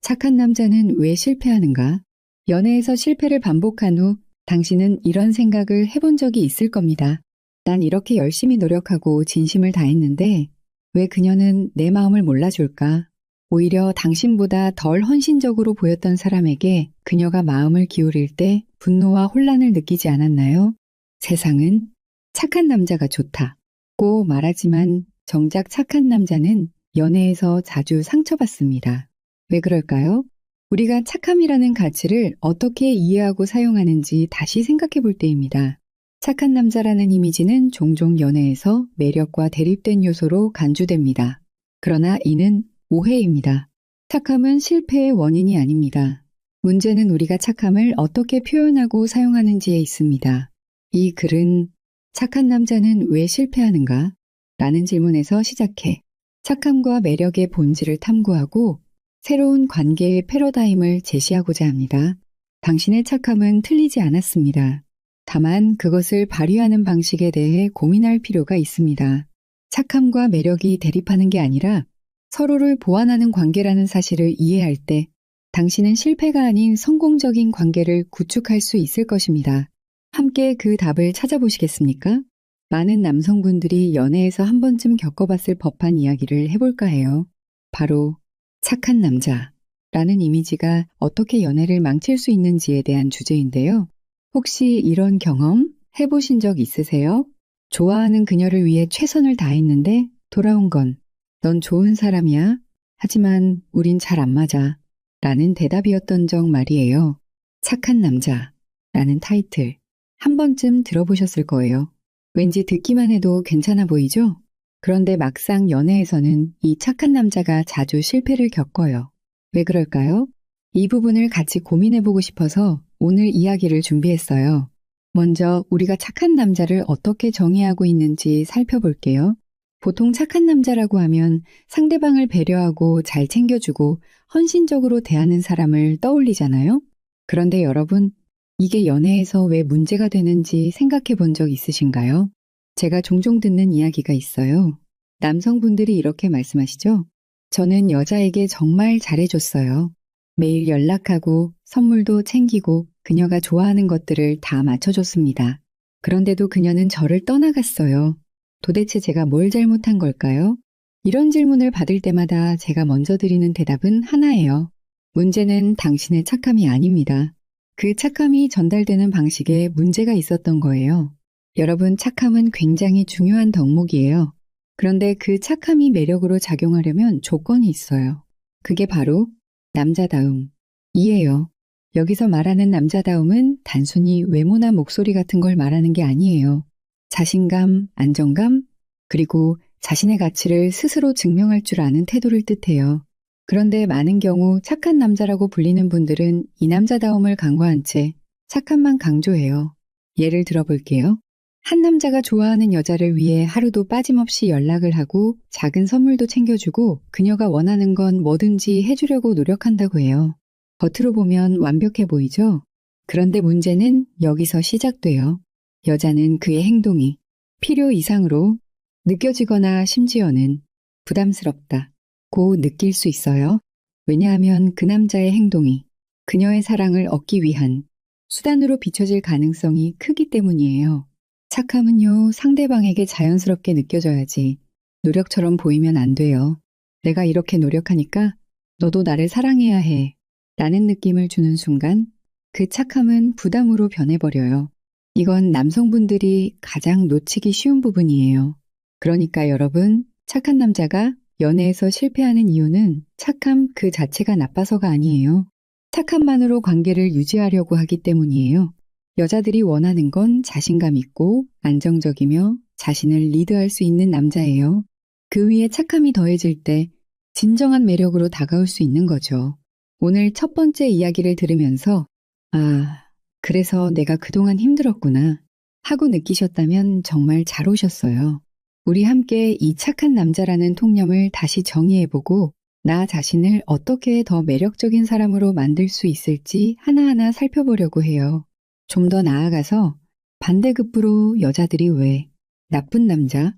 착한 남자는 왜 실패하는가? 연애에서 실패를 반복한 후 당신은 이런 생각을 해본 적이 있을 겁니다. 난 이렇게 열심히 노력하고 진심을 다했는데 왜 그녀는 내 마음을 몰라줄까? 오히려 당신보다 덜 헌신적으로 보였던 사람에게 그녀가 마음을 기울일 때 분노와 혼란을 느끼지 않았나요? 세상은 착한 남자가 좋다고 말하지만 정작 착한 남자는 연애에서 자주 상처받습니다. 왜 그럴까요? 우리가 착함이라는 가치를 어떻게 이해하고 사용하는지 다시 생각해 볼 때입니다. 착한 남자라는 이미지는 종종 연애에서 매력과 대립된 요소로 간주됩니다. 그러나 이는 오해입니다. 착함은 실패의 원인이 아닙니다. 문제는 우리가 착함을 어떻게 표현하고 사용하는지에 있습니다. 이 글은 착한 남자는 왜 실패하는가? 라는 질문에서 시작해 착함과 매력의 본질을 탐구하고 새로운 관계의 패러다임을 제시하고자 합니다. 당신의 착함은 틀리지 않았습니다. 다만 그것을 발휘하는 방식에 대해 고민할 필요가 있습니다. 착함과 매력이 대립하는 게 아니라 서로를 보완하는 관계라는 사실을 이해할 때 당신은 실패가 아닌 성공적인 관계를 구축할 수 있을 것입니다. 함께 그 답을 찾아보시겠습니까? 많은 남성분들이 연애에서 한 번쯤 겪어봤을 법한 이야기를 해볼까 해요. 바로 착한 남자라는 이미지가 어떻게 연애를 망칠 수 있는지에 대한 주제인데요. 혹시 이런 경험 해보신 적 있으세요? 좋아하는 그녀를 위해 최선을 다했는데 돌아온 건 넌 좋은 사람이야. 하지만 우린 잘 안 맞아. 라는 대답이었던 적 말이에요. 착한 남자라는 타이틀 한 번쯤 들어보셨을 거예요. 왠지 듣기만 해도 괜찮아 보이죠? 그런데 막상 연애에서는 이 착한 남자가 자주 실패를 겪어요. 왜 그럴까요? 이 부분을 같이 고민해보고 싶어서 오늘 이야기를 준비했어요. 먼저 우리가 착한 남자를 어떻게 정의하고 있는지 살펴볼게요. 보통 착한 남자라고 하면 상대방을 배려하고 잘 챙겨주고 헌신적으로 대하는 사람을 떠올리잖아요. 그런데 여러분, 이게 연애에서 왜 문제가 되는지 생각해 본 적 있으신가요? 제가 종종 듣는 이야기가 있어요. 남성분들이 이렇게 말씀하시죠. 저는 여자에게 정말 잘해줬어요. 매일 연락하고 선물도 챙기고 그녀가 좋아하는 것들을 다 맞춰줬습니다. 그런데도 그녀는 저를 떠나갔어요. 도대체 제가 뭘 잘못한 걸까요? 이런 질문을 받을 때마다 제가 먼저 드리는 대답은 하나예요. 문제는 당신의 착함이 아닙니다. 그 착함이 전달되는 방식에 문제가 있었던 거예요. 여러분, 착함은 굉장히 중요한 덕목이에요. 그런데 그 착함이 매력으로 작용하려면 조건이 있어요. 그게 바로 남자다움이에요. 여기서 말하는 남자다움은 단순히 외모나 목소리 같은 걸 말하는 게 아니에요. 자신감, 안정감, 그리고 자신의 가치를 스스로 증명할 줄 아는 태도를 뜻해요. 그런데 많은 경우 착한 남자라고 불리는 분들은 이 남자다움을 강구한 채 착함만 강조해요. 예를 들어볼게요. 한 남자가 좋아하는 여자를 위해 하루도 빠짐없이 연락을 하고 작은 선물도 챙겨주고 그녀가 원하는 건 뭐든지 해주려고 노력한다고 해요. 겉으로 보면 완벽해 보이죠? 그런데 문제는 여기서 시작돼요. 여자는 그의 행동이 필요 이상으로 느껴지거나 심지어는 부담스럽다고 느낄 수 있어요. 왜냐하면 그 남자의 행동이 그녀의 사랑을 얻기 위한 수단으로 비춰질 가능성이 크기 때문이에요. 착함은요, 상대방에게 자연스럽게 느껴져야지 노력처럼 보이면 안 돼요. 내가 이렇게 노력하니까 너도 나를 사랑해야 해 라는 느낌을 주는 순간 그 착함은 부담으로 변해버려요. 이건 남성분들이 가장 놓치기 쉬운 부분이에요. 그러니까 여러분, 착한 남자가 연애에서 실패하는 이유는 착함 그 자체가 나빠서가 아니에요. 착함만으로 관계를 유지하려고 하기 때문이에요. 여자들이 원하는 건 자신감 있고 안정적이며 자신을 리드할 수 있는 남자예요. 그 위에 착함이 더해질 때 진정한 매력으로 다가올 수 있는 거죠. 오늘 첫 번째 이야기를 들으면서 그래서 내가 그동안 힘들었구나 하고 느끼셨다면 정말 잘 오셨어요. 우리 함께 이 착한 남자라는 통념을 다시 정의해보고 나 자신을 어떻게 더 매력적인 사람으로 만들 수 있을지 하나하나 살펴보려고 해요. 좀 더 나아가서 반대급부로 여자들이 왜 나쁜 남자에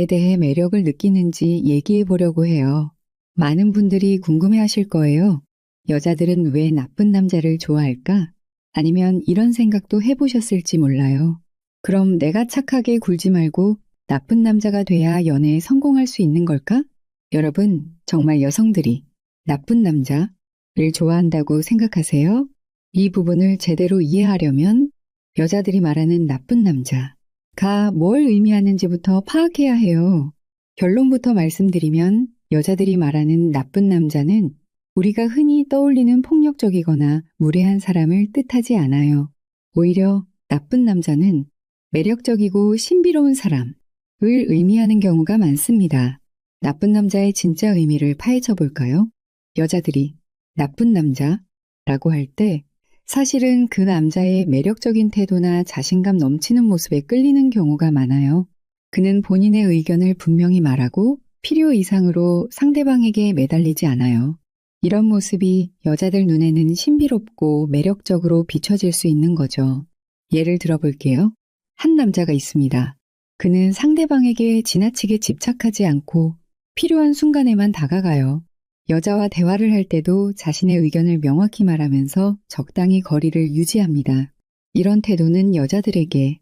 대해 매력을 느끼는지 얘기해 보려고 해요. 많은 분들이 궁금해 하실 거예요. 여자들은 왜 나쁜 남자를 좋아할까? 아니면 이런 생각도 해보셨을지 몰라요. 그럼 내가 착하게 굴지 말고 나쁜 남자가 돼야 연애에 성공할 수 있는 걸까? 여러분, 정말 여성들이 나쁜 남자를 좋아한다고 생각하세요? 이 부분을 제대로 이해하려면 여자들이 말하는 나쁜 남자가 뭘 의미하는지부터 파악해야 해요. 결론부터 말씀드리면 여자들이 말하는 나쁜 남자는 우리가 흔히 떠올리는 폭력적이거나 무례한 사람을 뜻하지 않아요. 오히려 나쁜 남자는 매력적이고 신비로운 사람을 의미하는 경우가 많습니다. 나쁜 남자의 진짜 의미를 파헤쳐 볼까요? 여자들이 나쁜 남자라고 할 때 사실은 그 남자의 매력적인 태도나 자신감 넘치는 모습에 끌리는 경우가 많아요. 그는 본인의 의견을 분명히 말하고 필요 이상으로 상대방에게 매달리지 않아요. 이런 모습이 여자들 눈에는 신비롭고 매력적으로 비춰질 수 있는 거죠. 예를 들어볼게요. 한 남자가 있습니다. 그는 상대방에게 지나치게 집착하지 않고 필요한 순간에만 다가가요. 여자와 대화를 할 때도 자신의 의견을 명확히 말하면서 적당히 거리를 유지합니다. 이런 태도는 여자들에게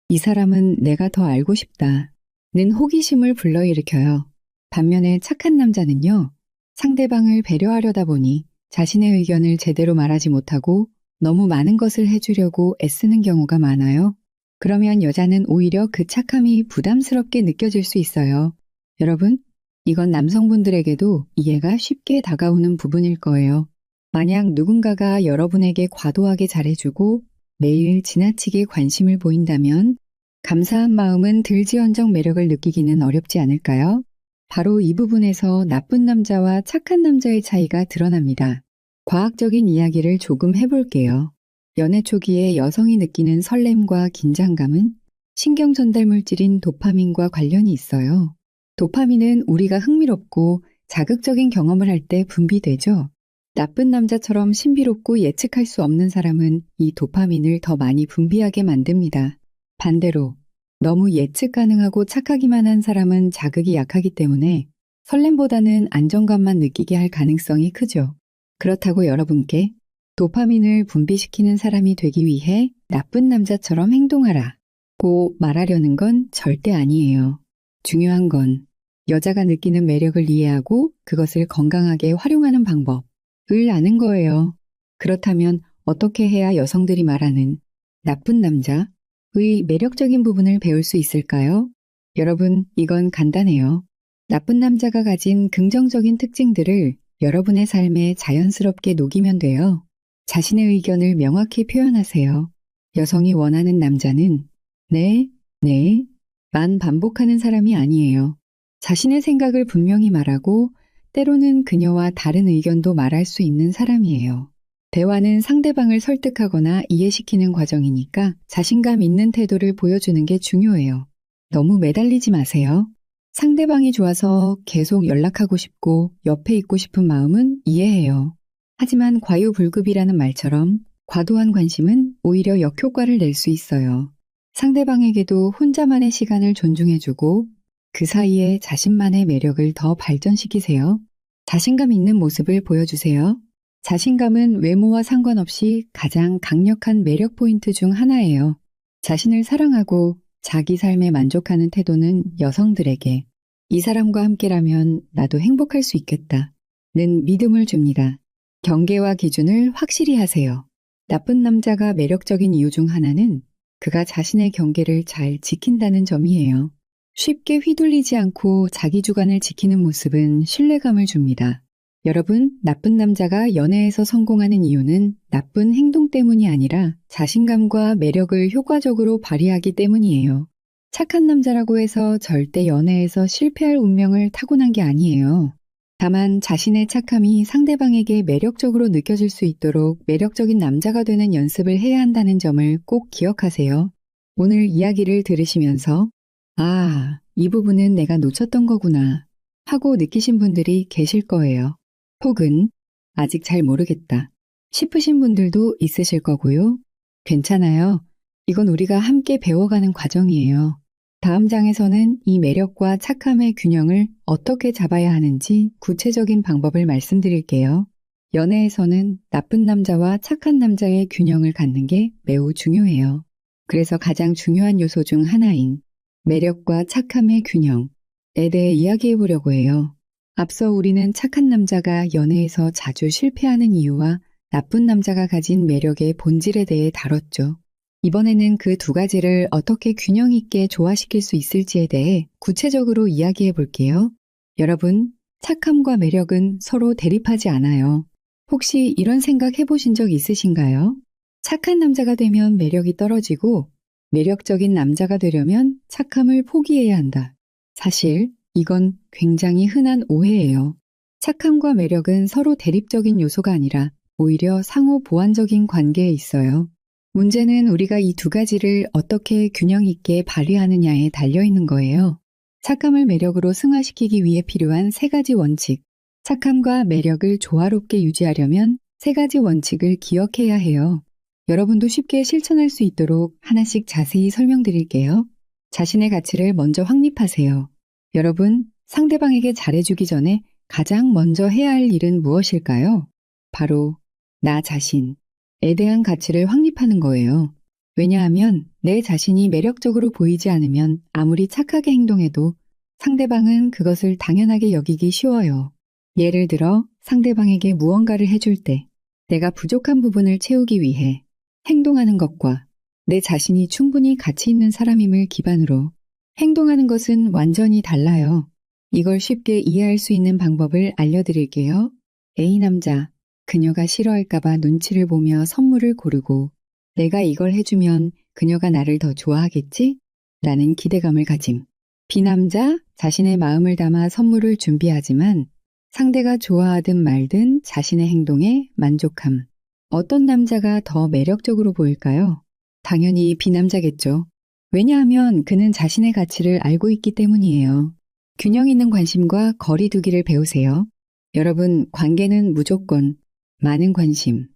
이 사람은 내가 더 알고 싶다 는 호기심을 불러일으켜요. 반면에 착한 남자는요. 상대방을 배려하려다 보니 자신의 의견을 제대로 말하지 못하고 너무 많은 것을 해주려고 애쓰는 경우가 많아요. 그러면 여자는 오히려 그 착함이 부담스럽게 느껴질 수 있어요. 여러분, 이건 남성분들에게도 이해가 쉽게 다가오는 부분일 거예요. 만약 누군가가 여러분에게 과도하게 잘해주고 매일 지나치게 관심을 보인다면 감사한 마음은 들지언정 매력을 느끼기는 어렵지 않을까요? 바로 이 부분에서 나쁜 남자와 착한 남자의 차이가 드러납니다. 과학적인 이야기를 조금 해볼게요. 연애 초기에 여성이 느끼는 설렘과 긴장감은 신경 전달 물질인 도파민과 관련이 있어요. 도파민은 우리가 흥미롭고 자극적인 경험을 할 때 분비되죠. 나쁜 남자처럼 신비롭고 예측할 수 없는 사람은 이 도파민을 더 많이 분비하게 만듭니다. 반대로 너무 예측 가능하고 착하기만 한 사람은 자극이 약하기 때문에 설렘보다는 안정감만 느끼게 할 가능성이 크죠. 그렇다고 여러분께 도파민을 분비시키는 사람이 되기 위해 나쁜 남자처럼 행동하라고 말하려는 건 절대 아니에요. 중요한 건 여자가 느끼는 매력을 이해하고 그것을 건강하게 활용하는 방법을 아는 거예요. 그렇다면 어떻게 해야 여성들이 말하는 나쁜 남자의 매력적인 부분을 배울 수 있을까요? 여러분, 이건 간단해요. 나쁜 남자가 가진 긍정적인 특징들을 여러분의 삶에 자연스럽게 녹이면 돼요. 자신의 의견을 명확히 표현하세요. 여성이 원하는 남자는 네, 만 반복하는 사람이 아니에요. 자신의 생각을 분명히 말하고 때로는 그녀와 다른 의견도 말할 수 있는 사람이에요. 대화는 상대방을 설득하거나 이해시키는 과정이니까 자신감 있는 태도를 보여주는 게 중요해요. 너무 매달리지 마세요. 상대방이 좋아서 계속 연락하고 싶고 옆에 있고 싶은 마음은 이해해요. 하지만 과유불급이라는 말처럼 과도한 관심은 오히려 역효과를 낼 수 있어요. 상대방에게도 혼자만의 시간을 존중해주고 그 사이에 자신만의 매력을 더 발전시키세요. 자신감 있는 모습을 보여주세요. 자신감은 외모와 상관없이 가장 강력한 매력 포인트 중 하나예요. 자신을 사랑하고 자기 삶에 만족하는 태도는 여성들에게 이 사람과 함께라면 나도 행복할 수 있겠다는 믿음을 줍니다. 경계와 기준을 확실히 하세요. 나쁜 남자가 매력적인 이유 중 하나는 그가 자신의 경계를 잘 지킨다는 점이에요. 쉽게 휘둘리지 않고 자기 주관을 지키는 모습은 신뢰감을 줍니다. 여러분, 나쁜 남자가 연애에서 성공하는 이유는 나쁜 행동 때문이 아니라 자신감과 매력을 효과적으로 발휘하기 때문이에요. 착한 남자라고 해서 절대 연애에서 실패할 운명을 타고난 게 아니에요. 다만 자신의 착함이 상대방에게 매력적으로 느껴질 수 있도록 매력적인 남자가 되는 연습을 해야 한다는 점을 꼭 기억하세요. 오늘 이야기를 들으시면서 이 부분은 내가 놓쳤던 거구나 하고 느끼신 분들이 계실 거예요. 혹은 아직 잘 모르겠다 싶으신 분들도 있으실 거고요. 괜찮아요. 이건 우리가 함께 배워가는 과정이에요. 다음 장에서는 이 매력과 착함의 균형을 어떻게 잡아야 하는지 구체적인 방법을 말씀드릴게요. 연애에서는 나쁜 남자와 착한 남자의 균형을 갖는 게 매우 중요해요. 그래서 가장 중요한 요소 중 하나인 매력과 착함의 균형에 대해 이야기해 보려고 해요. 앞서 우리는 착한 남자가 연애에서 자주 실패하는 이유와 나쁜 남자가 가진 매력의 본질에 대해 다뤘죠. 이번에는 그 두 가지를 어떻게 균형 있게 조화시킬 수 있을지에 대해 구체적으로 이야기해 볼게요. 여러분, 착함과 매력은 서로 대립하지 않아요. 혹시 이런 생각 해보신 적 있으신가요? 착한 남자가 되면 매력이 떨어지고 매력적인 남자가 되려면 착함을 포기해야 한다. 사실 이건 굉장히 흔한 오해예요. 착함과 매력은 서로 대립적인 요소가 아니라 오히려 상호 보완적인 관계에 있어요. 문제는 우리가 이 두 가지를 어떻게 균형 있게 발휘하느냐에 달려 있는 거예요. 착함을 매력으로 승화시키기 위해 필요한 세 가지 원칙. 착함과 매력을 조화롭게 유지하려면 세 가지 원칙을 기억해야 해요. 여러분도 쉽게 실천할 수 있도록 하나씩 자세히 설명드릴게요. 자신의 가치를 먼저 확립하세요. 여러분, 상대방에게 잘해주기 전에 가장 먼저 해야 할 일은 무엇일까요? 바로 나 자신에 대한 가치를 확립하는 거예요. 왜냐하면 내 자신이 매력적으로 보이지 않으면 아무리 착하게 행동해도 상대방은 그것을 당연하게 여기기 쉬워요. 예를 들어 상대방에게 무언가를 해줄 때 내가 부족한 부분을 채우기 위해 행동하는 것과 내 자신이 충분히 가치 있는 사람임을 기반으로 행동하는 것은 완전히 달라요. 이걸 쉽게 이해할 수 있는 방법을 알려드릴게요. A 남자, 그녀가 싫어할까봐 눈치를 보며 선물을 고르고 내가 이걸 해주면 그녀가 나를 더 좋아하겠지? 라는 기대감을 가짐. B 남자, 자신의 마음을 담아 선물을 준비하지만 상대가 좋아하든 말든 자신의 행동에 만족함. 어떤 남자가 더 매력적으로 보일까요? 당연히 B 남자겠죠. 왜냐하면 그는 자신의 가치를 알고 있기 때문이에요. 균형 있는 관심과 거리 두기를 배우세요. 여러분, 관계는 무조건 많은 관심을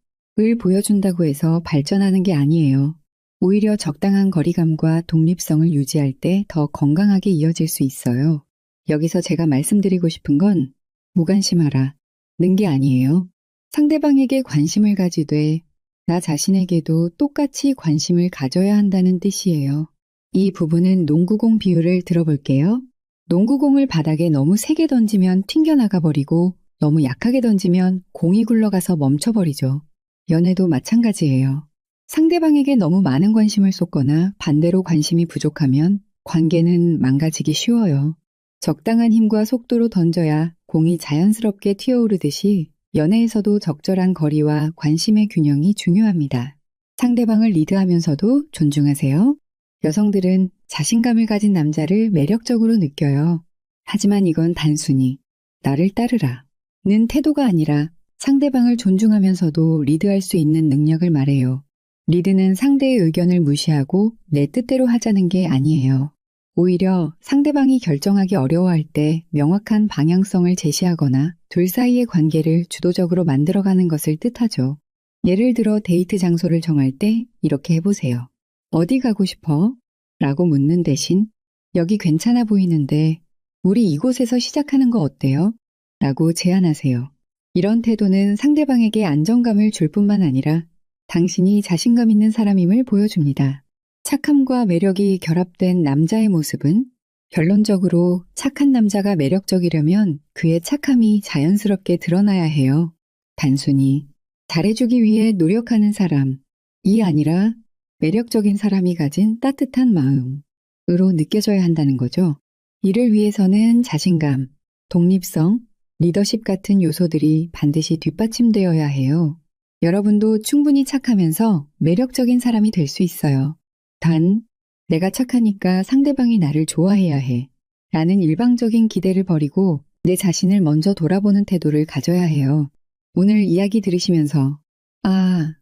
보여준다고 해서 발전하는 게 아니에요. 오히려 적당한 거리감과 독립성을 유지할 때 더 건강하게 이어질 수 있어요. 여기서 제가 말씀드리고 싶은 건 무관심하라는 게 아니에요. 상대방에게 관심을 가지되 나 자신에게도 똑같이 관심을 가져야 한다는 뜻이에요. 이 부분은 농구공 비유를 들어볼게요. 농구공을 바닥에 너무 세게 던지면 튕겨나가 버리고 너무 약하게 던지면 공이 굴러가서 멈춰버리죠. 연애도 마찬가지예요. 상대방에게 너무 많은 관심을 쏟거나 반대로 관심이 부족하면 관계는 망가지기 쉬워요. 적당한 힘과 속도로 던져야 공이 자연스럽게 튀어오르듯이 연애에서도 적절한 거리와 관심의 균형이 중요합니다. 상대방을 리드하면서도 존중하세요. 여성들은 자신감을 가진 남자를 매력적으로 느껴요. 하지만 이건 단순히 나를 따르라 는 태도가 아니라 상대방을 존중하면서도 리드할 수 있는 능력을 말해요. 리드는 상대의 의견을 무시하고 내 뜻대로 하자는 게 아니에요. 오히려 상대방이 결정하기 어려워할 때 명확한 방향성을 제시하거나 둘 사이의 관계를 주도적으로 만들어가는 것을 뜻하죠. 예를 들어 데이트 장소를 정할 때 이렇게 해보세요. 어디 가고 싶어? 라고 묻는 대신 여기 괜찮아 보이는데 우리 이곳에서 시작하는 거 어때요? 라고 제안하세요. 이런 태도는 상대방에게 안정감을 줄 뿐만 아니라 당신이 자신감 있는 사람임을 보여줍니다. 착함과 매력이 결합된 남자의 모습은 결론적으로 착한 남자가 매력적이려면 그의 착함이 자연스럽게 드러나야 해요. 단순히 잘해주기 위해 노력하는 사람이 아니라 매력적인 사람이 가진 따뜻한 마음으로 느껴져야 한다는 거죠. 이를 위해서는 자신감, 독립성, 리더십 같은 요소들이 반드시 뒷받침되어야 해요. 여러분도 충분히 착하면서 매력적인 사람이 될 수 있어요. 단, 내가 착하니까 상대방이 나를 좋아해야 해 라는 일방적인 기대를 버리고 내 자신을 먼저 돌아보는 태도를 가져야 해요. 오늘 이야기 들으시면서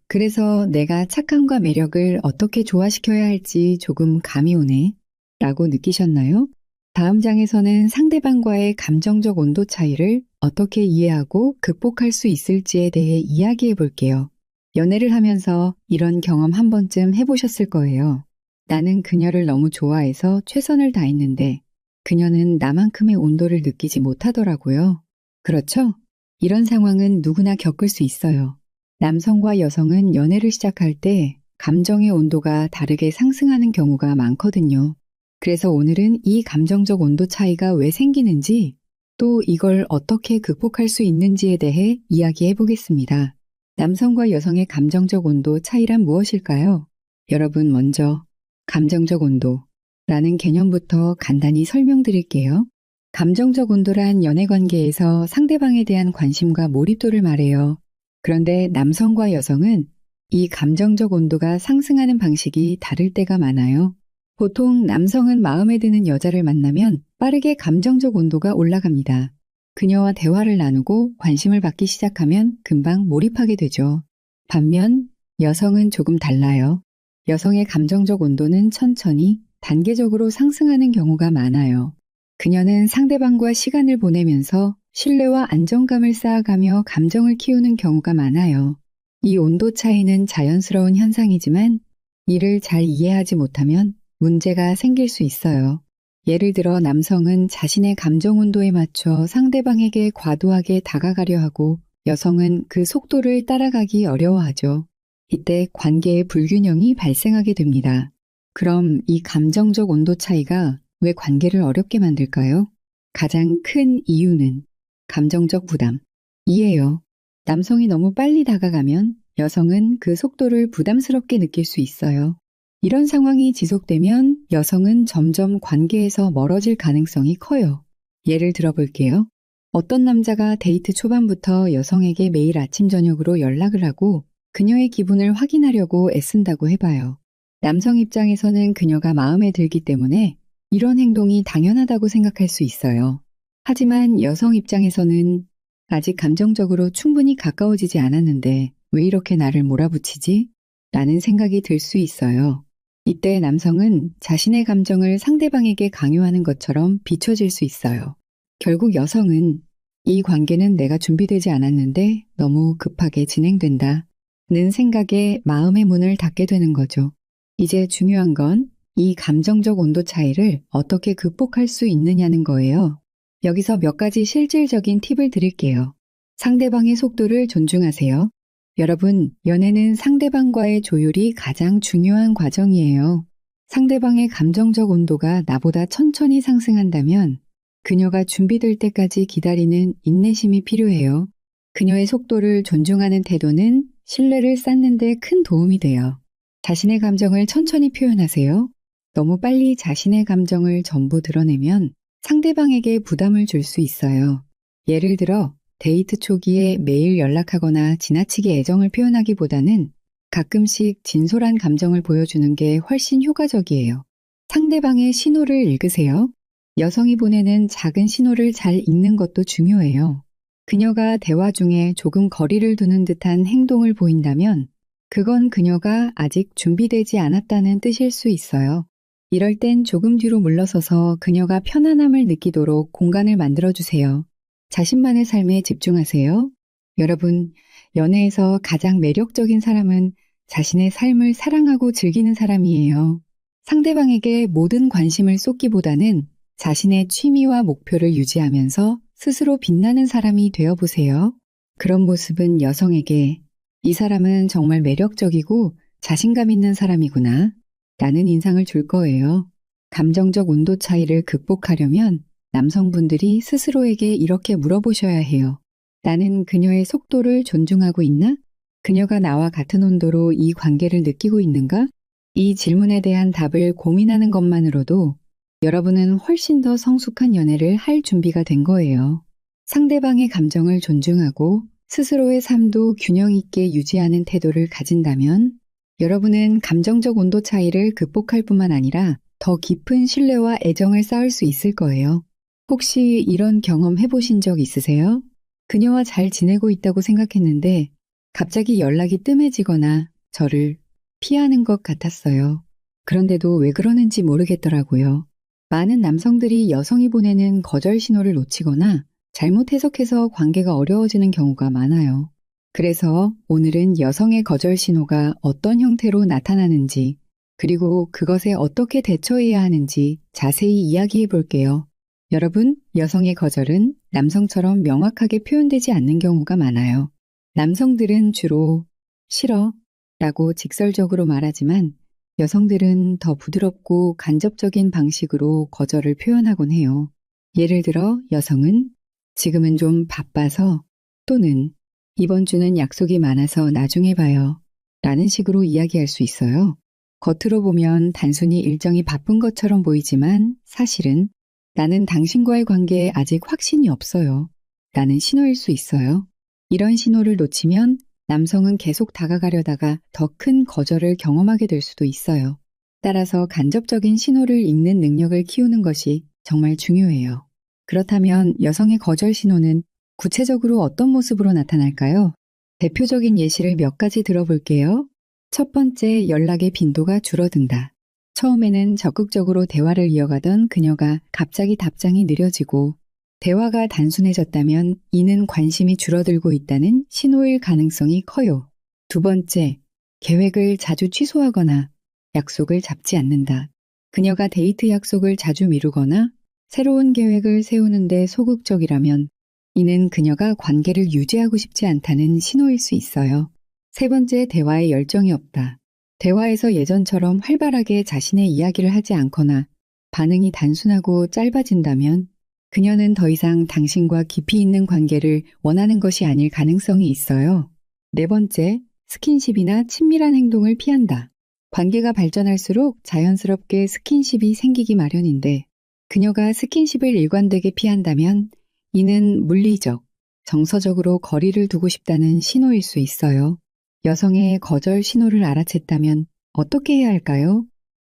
그래서 내가 착함과 매력을 어떻게 조화시켜야 할지 조금 감이 오네 라고 느끼셨나요? 다음 장에서는 상대방과의 감정적 온도 차이를 어떻게 이해하고 극복할 수 있을지에 대해 이야기해 볼게요. 연애를 하면서 이런 경험 한 번쯤 해보셨을 거예요. 나는 그녀를 너무 좋아해서 최선을 다했는데 그녀는 나만큼의 온도를 느끼지 못하더라고요. 그렇죠? 이런 상황은 누구나 겪을 수 있어요. 남성과 여성은 연애를 시작할 때 감정의 온도가 다르게 상승하는 경우가 많거든요. 그래서 오늘은 이 감정적 온도 차이가 왜 생기는지, 또 이걸 어떻게 극복할 수 있는지에 대해 이야기해 보겠습니다. 남성과 여성의 감정적 온도 차이란 무엇일까요? 여러분, 먼저 감정적 온도라는 개념부터 간단히 설명드릴게요. 감정적 온도란 연애 관계에서 상대방에 대한 관심과 몰입도를 말해요. 그런데 남성과 여성은 이 감정적 온도가 상승하는 방식이 다를 때가 많아요. 보통 남성은 마음에 드는 여자를 만나면 빠르게 감정적 온도가 올라갑니다. 그녀와 대화를 나누고 관심을 받기 시작하면 금방 몰입하게 되죠. 반면 여성은 조금 달라요. 여성의 감정적 온도는 천천히 단계적으로 상승하는 경우가 많아요. 그녀는 상대방과 시간을 보내면서 신뢰와 안정감을 쌓아가며 감정을 키우는 경우가 많아요. 이 온도 차이는 자연스러운 현상이지만 이를 잘 이해하지 못하면 문제가 생길 수 있어요. 예를 들어 남성은 자신의 감정 온도에 맞춰 상대방에게 과도하게 다가가려 하고 여성은 그 속도를 따라가기 어려워하죠. 이때 관계의 불균형이 발생하게 됩니다. 그럼 이 감정적 온도 차이가 왜 관계를 어렵게 만들까요? 가장 큰 이유는 감정적 부담이에요. 남성이 너무 빨리 다가가면 여성은 그 속도를 부담스럽게 느낄 수 있어요. 이런 상황이 지속되면 여성은 점점 관계에서 멀어질 가능성이 커요. 예를 들어 볼게요. 어떤 남자가 데이트 초반부터 여성에게 매일 아침 저녁으로 연락을 하고 그녀의 기분을 확인하려고 애쓴다고 해봐요. 남성 입장에서는 그녀가 마음에 들기 때문에 이런 행동이 당연하다고 생각할 수 있어요. 하지만 여성 입장에서는 아직 감정적으로 충분히 가까워지지 않았는데 왜 이렇게 나를 몰아붙이지? 라는 생각이 들 수 있어요. 이때 남성은 자신의 감정을 상대방에게 강요하는 것처럼 비춰질 수 있어요. 결국 여성은 이 관계는 내가 준비되지 않았는데 너무 급하게 진행된다 는 생각에 마음의 문을 닫게 되는 거죠. 이제 중요한 건 이 감정적 온도 차이를 어떻게 극복할 수 있느냐는 거예요. 여기서 몇 가지 실질적인 팁을 드릴게요. 상대방의 속도를 존중하세요. 여러분, 연애는 상대방과의 조율이 가장 중요한 과정이에요. 상대방의 감정적 온도가 나보다 천천히 상승한다면 그녀가 준비될 때까지 기다리는 인내심이 필요해요. 그녀의 속도를 존중하는 태도는 신뢰를 쌓는 데 큰 도움이 돼요. 자신의 감정을 천천히 표현하세요. 너무 빨리 자신의 감정을 전부 드러내면 상대방에게 부담을 줄 수 있어요. 예를 들어 데이트 초기에 매일 연락하거나 지나치게 애정을 표현하기보다는 가끔씩 진솔한 감정을 보여주는 게 훨씬 효과적이에요. 상대방의 신호를 읽으세요. 여성이 보내는 작은 신호를 잘 읽는 것도 중요해요. 그녀가 대화 중에 조금 거리를 두는 듯한 행동을 보인다면 그건 그녀가 아직 준비되지 않았다는 뜻일 수 있어요. 이럴 땐 조금 뒤로 물러서서 그녀가 편안함을 느끼도록 공간을 만들어주세요. 자신만의 삶에 집중하세요. 여러분, 연애에서 가장 매력적인 사람은 자신의 삶을 사랑하고 즐기는 사람이에요. 상대방에게 모든 관심을 쏟기보다는 자신의 취미와 목표를 유지하면서 스스로 빛나는 사람이 되어보세요. 그런 모습은 여성에게 이 사람은 정말 매력적이고 자신감 있는 사람이구나 라는 인상을 줄 거예요. 감정적 온도 차이를 극복하려면 남성분들이 스스로에게 이렇게 물어보셔야 해요. 나는 그녀의 속도를 존중하고 있나? 그녀가 나와 같은 온도로 이 관계를 느끼고 있는가? 이 질문에 대한 답을 고민하는 것만으로도 여러분은 훨씬 더 성숙한 연애를 할 준비가 된 거예요. 상대방의 감정을 존중하고 스스로의 삶도 균형 있게 유지하는 태도를 가진다면 여러분은 감정적 온도 차이를 극복할 뿐만 아니라 더 깊은 신뢰와 애정을 쌓을 수 있을 거예요. 혹시 이런 경험 해보신 적 있으세요? 그녀와 잘 지내고 있다고 생각했는데 갑자기 연락이 뜸해지거나 저를 피하는 것 같았어요. 그런데도 왜 그러는지 모르겠더라고요. 많은 남성들이 여성이 보내는 거절 신호를 놓치거나 잘못 해석해서 관계가 어려워지는 경우가 많아요. 그래서 오늘은 여성의 거절 신호가 어떤 형태로 나타나는지, 그리고 그것에 어떻게 대처해야 하는지 자세히 이야기해 볼게요. 여러분, 여성의 거절은 남성처럼 명확하게 표현되지 않는 경우가 많아요. 남성들은 주로 싫어 라고 직설적으로 말하지만 여성들은 더 부드럽고 간접적인 방식으로 거절을 표현하곤 해요. 예를 들어 여성은 지금은 좀 바빠서 또는 이번 주는 약속이 많아서 나중에 봐요 라는 식으로 이야기할 수 있어요. 겉으로 보면 단순히 일정이 바쁜 것처럼 보이지만 사실은 나는 당신과의 관계에 아직 확신이 없어요 라는 신호일 수 있어요. 이런 신호를 놓치면 남성은 계속 다가가려다가 더 큰 거절을 경험하게 될 수도 있어요. 따라서 간접적인 신호를 읽는 능력을 키우는 것이 정말 중요해요. 그렇다면 여성의 거절 신호는 구체적으로 어떤 모습으로 나타날까요? 대표적인 예시를 몇 가지 들어볼게요. 첫 번째, 연락의 빈도가 줄어든다. 처음에는 적극적으로 대화를 이어가던 그녀가 갑자기 답장이 느려지고 대화가 단순해졌다면 이는 관심이 줄어들고 있다는 신호일 가능성이 커요. 두 번째, 계획을 자주 취소하거나 약속을 잡지 않는다. 그녀가 데이트 약속을 자주 미루거나 새로운 계획을 세우는데 소극적이라면 이는 그녀가 관계를 유지하고 싶지 않다는 신호일 수 있어요. 세 번째, 대화에 열정이 없다. 대화에서 예전처럼 활발하게 자신의 이야기를 하지 않거나 반응이 단순하고 짧아진다면 그녀는 더 이상 당신과 깊이 있는 관계를 원하는 것이 아닐 가능성이 있어요. 네 번째, 스킨십이나 친밀한 행동을 피한다. 관계가 발전할수록 자연스럽게 스킨십이 생기기 마련인데 그녀가 스킨십을 일관되게 피한다면 이는 물리적, 정서적으로 거리를 두고 싶다는 신호일 수 있어요. 여성의 거절 신호를 알아챘다면 어떻게 해야 할까요?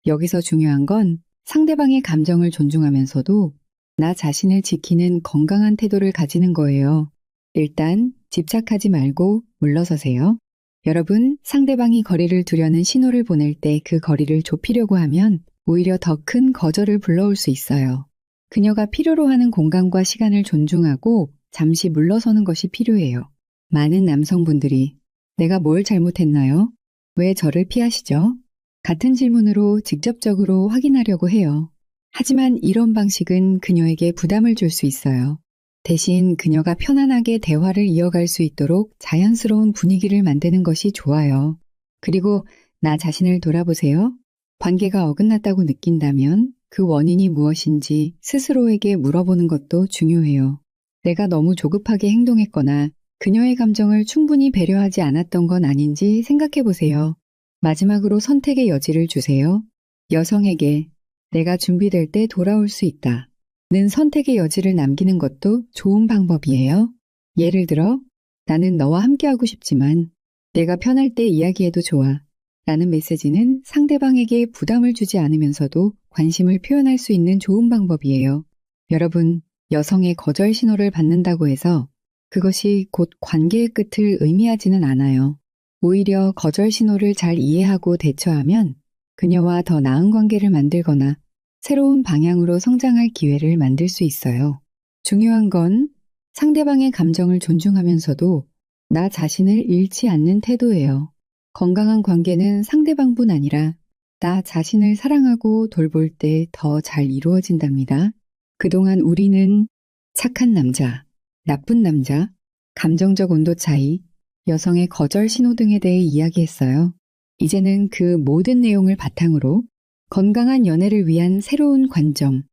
여기서 중요한 건 상대방의 감정을 존중하면서도 나 자신을 지키는 건강한 태도를 가지는 거예요. 일단 집착하지 말고 물러서세요. 여러분, 상대방이 거리를 두려는 신호를 보낼 때 그 거리를 좁히려고 하면 오히려 더 큰 거절을 불러올 수 있어요. 그녀가 필요로 하는 공간과 시간을 존중하고 잠시 물러서는 것이 필요해요. 많은 남성분들이 내가 뭘 잘못했나요? 왜 저를 피하시죠? 같은 질문으로 직접적으로 확인하려고 해요. 하지만 이런 방식은 그녀에게 부담을 줄 수 있어요. 대신 그녀가 편안하게 대화를 이어갈 수 있도록 자연스러운 분위기를 만드는 것이 좋아요. 그리고 나 자신을 돌아보세요. 관계가 어긋났다고 느낀다면 그 원인이 무엇인지 스스로에게 물어보는 것도 중요해요. 내가 너무 조급하게 행동했거나 그녀의 감정을 충분히 배려하지 않았던 건 아닌지 생각해 보세요. 마지막으로 선택의 여지를 주세요. 여성에게 내가 준비될 때 돌아올 수 있다 는 선택의 여지를 남기는 것도 좋은 방법이에요. 예를 들어 나는 너와 함께하고 싶지만 내가 편할 때 이야기해도 좋아 라는 메시지는 상대방에게 부담을 주지 않으면서도 관심을 표현할 수 있는 좋은 방법이에요. 여러분, 여성의 거절 신호를 받는다고 해서 그것이 곧 관계의 끝을 의미하지는 않아요. 오히려 거절 신호를 잘 이해하고 대처하면 그녀와 더 나은 관계를 만들거나 새로운 방향으로 성장할 기회를 만들 수 있어요. 중요한 건 상대방의 감정을 존중하면서도 나 자신을 잃지 않는 태도예요. 건강한 관계는 상대방뿐 아니라 나 자신을 사랑하고 돌볼 때 더 잘 이루어진답니다. 그동안 우리는 착한 남자, 나쁜 남자, 감정적 온도 차이, 여성의 거절 신호 등에 대해 이야기했어요. 이제는 그 모든 내용을 바탕으로 건강한 연애를 위한 새로운 관점을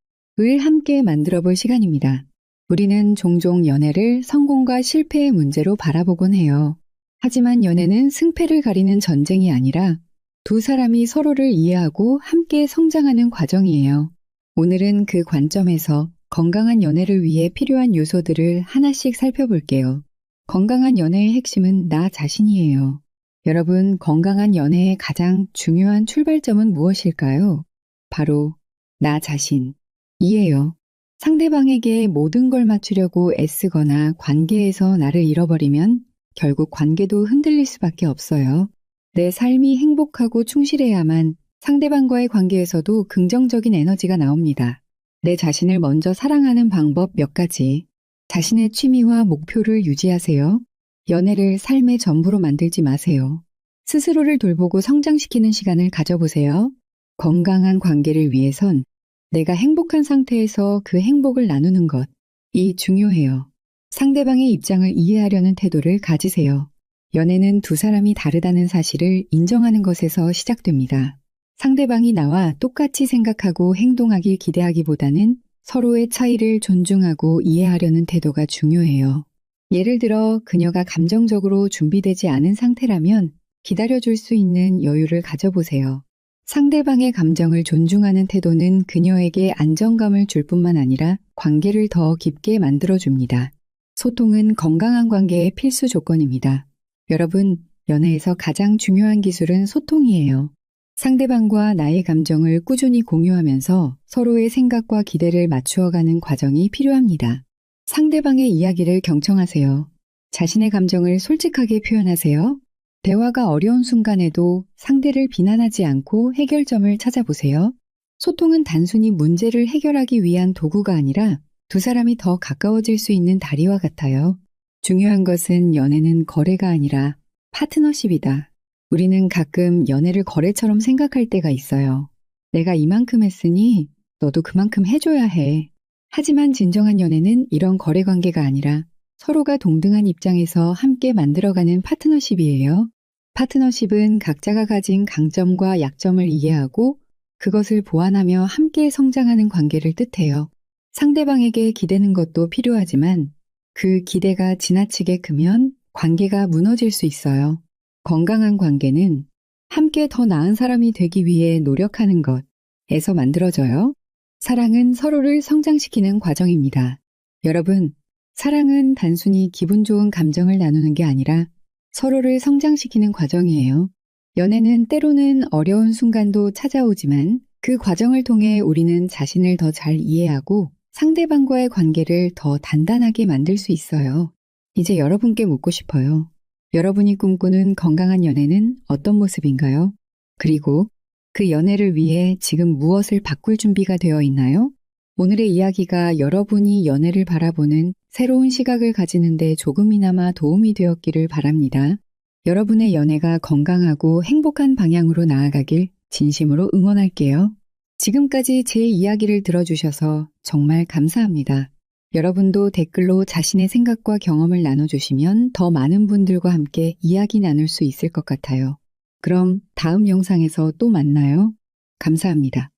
함께 만들어 볼 시간입니다. 우리는 종종 연애를 성공과 실패의 문제로 바라보곤 해요. 하지만 연애는 승패를 가리는 전쟁이 아니라 두 사람이 서로를 이해하고 함께 성장하는 과정이에요. 오늘은 그 관점에서 건강한 연애를 위해 필요한 요소들을 하나씩 살펴볼게요. 건강한 연애의 핵심은 나 자신이에요. 여러분, 건강한 연애의 가장 중요한 출발점은 무엇일까요? 바로 나 자신이에요. 상대방에게 모든 걸 맞추려고 애쓰거나 관계에서 나를 잃어버리면 결국 관계도 흔들릴 수밖에 없어요. 내 삶이 행복하고 충실해야만 상대방과의 관계에서도 긍정적인 에너지가 나옵니다. 내 자신을 먼저 사랑하는 방법 몇 가지. 자신의 취미와 목표를 유지하세요. 연애를 삶의 전부로 만들지 마세요. 스스로를 돌보고 성장시키는 시간을 가져보세요. 건강한 관계를 위해선 내가 행복한 상태에서 그 행복을 나누는 것, 이 중요해요. 상대방의 입장을 이해하려는 태도를 가지세요. 연애는 두 사람이 다르다는 사실을 인정하는 것에서 시작됩니다. 상대방이 나와 똑같이 생각하고 행동하길 기대하기보다는 서로의 차이를 존중하고 이해하려는 태도가 중요해요. 예를 들어 그녀가 감정적으로 준비되지 않은 상태라면 기다려줄 수 있는 여유를 가져보세요. 상대방의 감정을 존중하는 태도는 그녀에게 안정감을 줄 뿐만 아니라 관계를 더 깊게 만들어줍니다. 소통은 건강한 관계의 필수 조건입니다. 여러분, 연애에서 가장 중요한 기술은 소통이에요. 상대방과 나의 감정을 꾸준히 공유하면서 서로의 생각과 기대를 맞추어가는 과정이 필요합니다. 상대방의 이야기를 경청하세요. 자신의 감정을 솔직하게 표현하세요. 대화가 어려운 순간에도 상대를 비난하지 않고 해결점을 찾아보세요. 소통은 단순히 문제를 해결하기 위한 도구가 아니라 두 사람이 더 가까워질 수 있는 다리와 같아요. 중요한 것은 연애는 거래가 아니라 파트너십이다. 우리는 가끔 연애를 거래처럼 생각할 때가 있어요. 내가 이만큼 했으니 너도 그만큼 해줘야 해. 하지만 진정한 연애는 이런 거래 관계가 아니라 서로가 동등한 입장에서 함께 만들어가는 파트너십이에요. 파트너십은 각자가 가진 강점과 약점을 이해하고 그것을 보완하며 함께 성장하는 관계를 뜻해요. 상대방에게 기대는 것도 필요하지만 그 기대가 지나치게 크면 관계가 무너질 수 있어요. 건강한 관계는 함께 더 나은 사람이 되기 위해 노력하는 것에서 만들어져요. 사랑은 서로를 성장시키는 과정입니다. 여러분, 사랑은 단순히 기분 좋은 감정을 나누는 게 아니라 서로를 성장시키는 과정이에요. 연애는 때로는 어려운 순간도 찾아오지만 그 과정을 통해 우리는 자신을 더 잘 이해하고 상대방과의 관계를 더 단단하게 만들 수 있어요. 이제 여러분께 묻고 싶어요. 여러분이 꿈꾸는 건강한 연애는 어떤 모습인가요? 그리고 그 연애를 위해 지금 무엇을 바꿀 준비가 되어 있나요? 오늘의 이야기가 여러분이 연애를 바라보는 새로운 시각을 가지는데 조금이나마 도움이 되었기를 바랍니다. 여러분의 연애가 건강하고 행복한 방향으로 나아가길 진심으로 응원할게요. 지금까지 제 이야기를 들어주셔서 정말 감사합니다. 여러분도 댓글로 자신의 생각과 경험을 나눠주시면 더 많은 분들과 함께 이야기 나눌 수 있을 것 같아요. 그럼 다음 영상에서 또 만나요. 감사합니다.